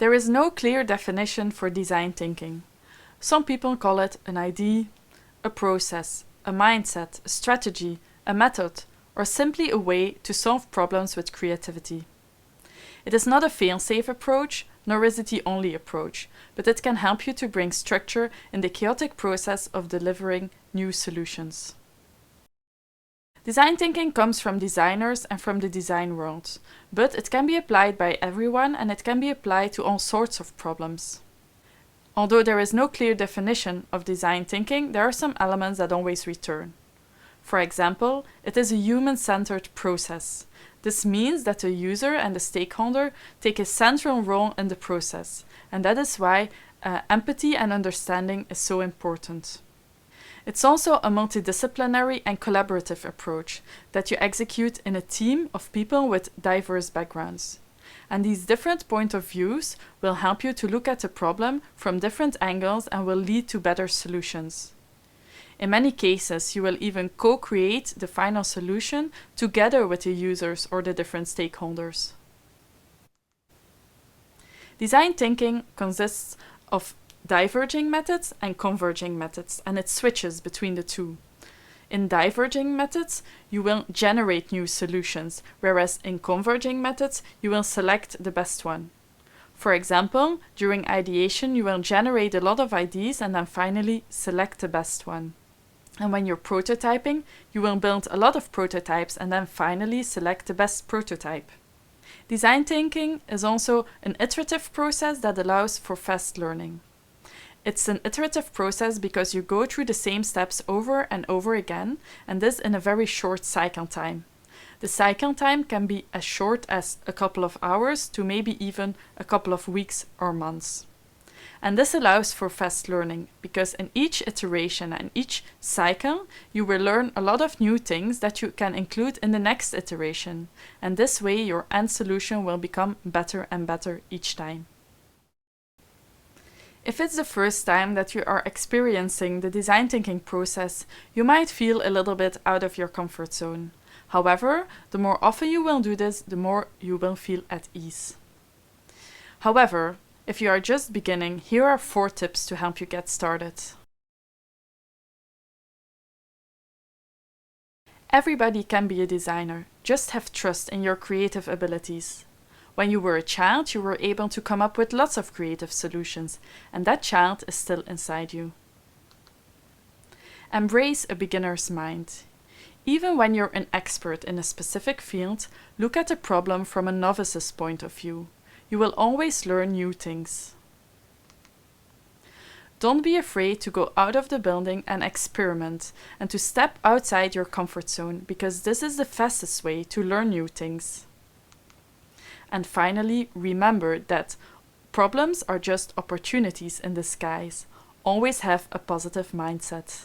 There is no clear definition for design thinking. Some people call it an idea, a process, a mindset, a strategy, a method, or simply a way to solve problems with creativity. It is not a fail-safe approach, nor is it the only approach, but it can help you to bring structure in the chaotic process of delivering new solutions. Design thinking comes from designers and from the design world, but it can be applied by everyone and it can be applied to all sorts of problems. Although there is no clear definition of design thinking, there are some elements that always return. For example, it is a human-centered process. This means that the user and the stakeholder take a central role in the process, and that is why empathy and understanding is so important. It's also a multidisciplinary and collaborative approach that you execute in a team of people with diverse backgrounds. And these different points of views will help you to look at the problem from different angles and will lead to better solutions. In many cases, you will even co-create the final solution together with the users or the different stakeholders. Design thinking consists of diverging methods and converging methods, and it switches between the two. In diverging methods, you will generate new solutions, whereas in converging methods, you will select the best one. For example, during ideation, you will generate a lot of ideas and then finally select the best one. And when you're prototyping, you will build a lot of prototypes and then finally select the best prototype. Design thinking is also an iterative process that allows for fast learning. It's an iterative process because you go through the same steps over and over again, and this in a very short cycle time. The cycle time can be as short as a couple of hours to maybe even a couple of weeks or months. And this allows for fast learning because in each iteration and each cycle, you will learn a lot of new things that you can include in the next iteration. And this way, your end solution will become better and better each time. If it's the first time that you are experiencing the design thinking process, you might feel a little bit out of your comfort zone. However, the more often you will do this, the more you will feel at ease. However, if you are just beginning, here are 4 tips to help you get started. Everybody can be a designer, just have trust in your creative abilities. When you were a child, you were able to come up with lots of creative solutions, and that child is still inside you. Embrace a beginner's mind. Even when you're an expert in a specific field, look at the problem from a novice's point of view. You will always learn new things. Don't be afraid to go out of the building and experiment, and to step outside your comfort zone, because this is the fastest way to learn new things. And finally, remember that problems are just opportunities in disguise. Always have a positive mindset.